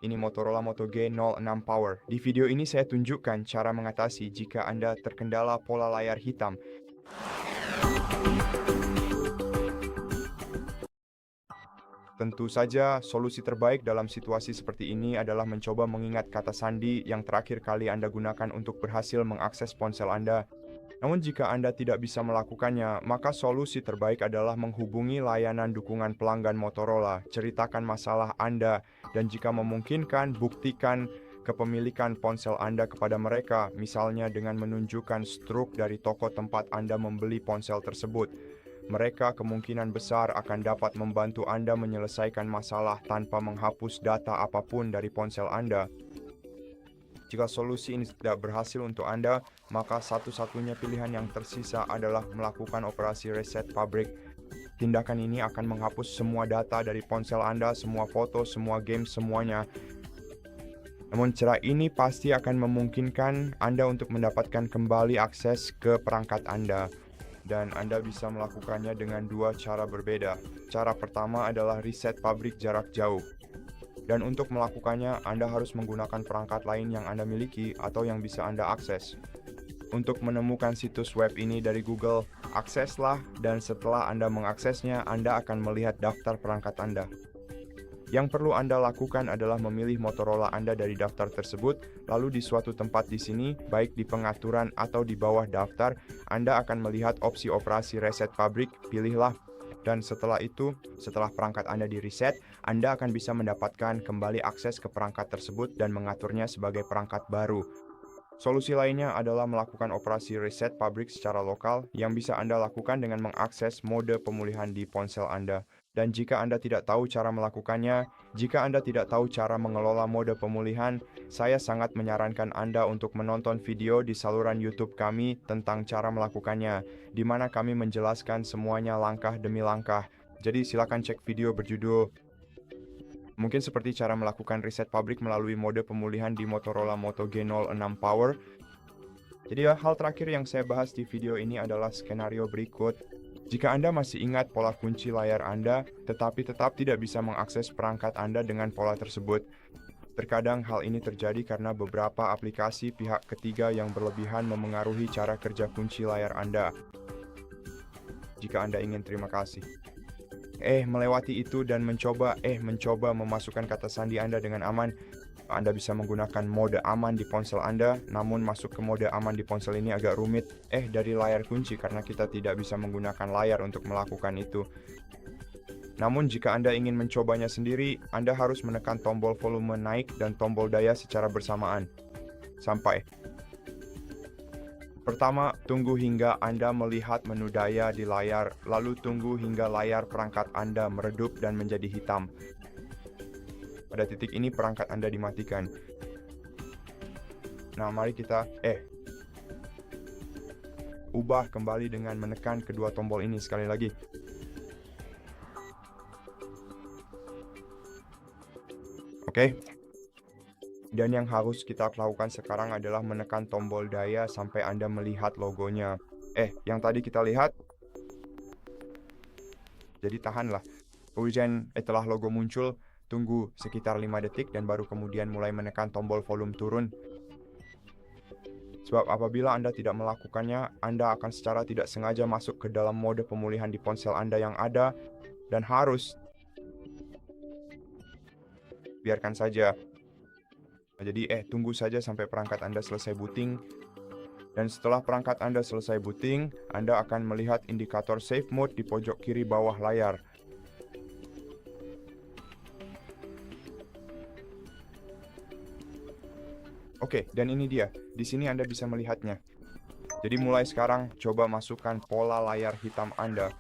Ini Motorola Moto G06 Power. Di video ini saya tunjukkan cara mengatasi jika Anda terkendala pola layar hitam. Tentu saja, solusi terbaik dalam situasi seperti ini adalah mencoba mengingat kata sandi yang terakhir kali Anda gunakan untuk berhasil mengakses ponsel Anda. Namun jika Anda tidak bisa melakukannya, maka solusi terbaik adalah menghubungi layanan dukungan pelanggan Motorola, ceritakan masalah Anda, dan jika memungkinkan, buktikan kepemilikan ponsel Anda kepada mereka, misalnya dengan menunjukkan struk dari toko tempat Anda membeli ponsel tersebut. Mereka kemungkinan besar akan dapat membantu Anda menyelesaikan masalah tanpa menghapus data apapun dari ponsel Anda. Jika solusi ini tidak berhasil untuk Anda, maka satu-satunya pilihan yang tersisa adalah melakukan operasi reset pabrik. Tindakan ini akan menghapus semua data dari ponsel Anda, semua foto, semua game, semuanya. Namun cara ini pasti akan memungkinkan Anda untuk mendapatkan kembali akses ke perangkat Anda. Dan Anda bisa melakukannya dengan dua cara berbeda. Cara pertama adalah reset pabrik jarak jauh. Dan untuk melakukannya, Anda harus menggunakan perangkat lain yang Anda miliki atau yang bisa Anda akses. Untuk menemukan situs web ini dari Google, akseslah dan setelah Anda mengaksesnya, Anda akan melihat daftar perangkat Anda. Yang perlu Anda lakukan adalah memilih Motorola Anda dari daftar tersebut, lalu di suatu tempat di sini, baik di pengaturan atau di bawah daftar, Anda akan melihat opsi operasi reset pabrik, pilihlah. Dan setelah itu, setelah perangkat Anda di-reset, Anda akan bisa mendapatkan kembali akses ke perangkat tersebut dan mengaturnya sebagai perangkat baru. Solusi lainnya adalah melakukan operasi reset pabrik secara lokal yang bisa Anda lakukan dengan mengakses mode pemulihan di ponsel Anda. Dan jika Anda tidak tahu cara melakukannya, jika Anda tidak tahu cara mengelola mode pemulihan, saya sangat menyarankan Anda untuk menonton video di saluran YouTube kami tentang cara melakukannya, di mana kami menjelaskan semuanya langkah demi langkah. Jadi silakan cek video berjudul mungkin seperti cara melakukan reset pabrik melalui mode pemulihan di Motorola Moto G06 Power. Jadi hal terakhir yang saya bahas di video ini adalah skenario berikut. Jika Anda masih ingat pola kunci layar Anda, tetapi tetap tidak bisa mengakses perangkat Anda dengan pola tersebut. Terkadang hal ini terjadi karena beberapa aplikasi pihak ketiga yang berlebihan memengaruhi cara kerja kunci layar Anda. Jika Anda ingin, terima kasih. Melewati itu dan mencoba memasukkan kata sandi Anda dengan aman. Anda bisa menggunakan mode aman di ponsel Anda, namun masuk ke mode aman di ponsel ini agak rumit. Dari layar kunci karena kita tidak bisa menggunakan layar untuk melakukan itu. Namun jika Anda ingin mencobanya sendiri, Anda harus menekan tombol volume naik dan tombol daya secara bersamaan. Sampai. Pertama, tunggu hingga Anda melihat menu daya di layar, lalu tunggu hingga layar perangkat Anda meredup dan menjadi hitam. Pada titik ini perangkat Anda dimatikan. Nah, mari kita ubah kembali dengan menekan kedua tombol ini sekali lagi. Oke. Dan yang harus kita lakukan sekarang adalah menekan tombol daya sampai Anda melihat logonya. Yang tadi kita lihat. Jadi tahanlah. Kemudian setelah logo muncul, tunggu sekitar 5 detik dan baru kemudian mulai menekan tombol volume turun. Sebab apabila Anda tidak melakukannya, Anda akan secara tidak sengaja masuk ke dalam mode pemulihan di ponsel Anda yang ada dan harus biarkan saja. Jadi tunggu saja sampai perangkat Anda selesai booting. Dan setelah perangkat Anda selesai booting, Anda akan melihat indikator Safe Mode di pojok kiri bawah layar. Oke, dan ini dia. Di sini Anda bisa melihatnya. Jadi mulai sekarang, coba masukkan pola layar hitam Anda.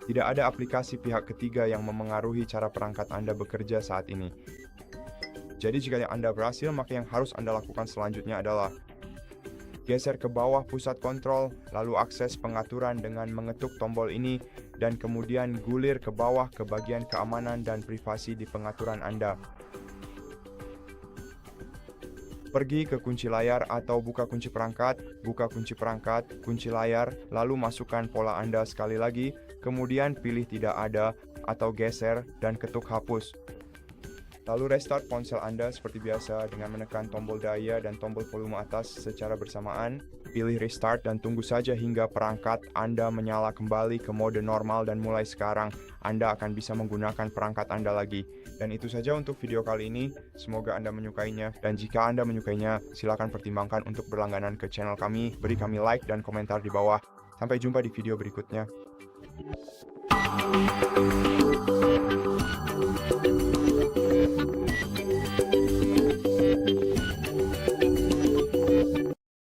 Tidak ada aplikasi pihak ketiga yang memengaruhi cara perangkat Anda bekerja saat ini. Jadi jika Anda berhasil, maka yang harus Anda lakukan selanjutnya adalah geser ke bawah pusat kontrol, lalu akses pengaturan dengan mengetuk tombol ini, dan kemudian gulir ke bawah ke bagian keamanan dan privasi di pengaturan Anda. Pergi ke kunci layar atau buka kunci perangkat, kunci layar, lalu masukkan pola Anda sekali lagi, kemudian pilih tidak ada atau geser dan ketuk hapus. Lalu restart ponsel Anda seperti biasa dengan menekan tombol daya dan tombol volume atas secara bersamaan. Pilih restart dan tunggu saja hingga perangkat Anda menyala kembali ke mode normal, dan mulai sekarang Anda akan bisa menggunakan perangkat Anda lagi. Dan itu saja untuk video kali ini. Semoga Anda menyukainya, dan jika Anda menyukainya, silakan pertimbangkan untuk berlangganan ke channel kami, beri kami like dan komentar di bawah. Sampai jumpa di video berikutnya.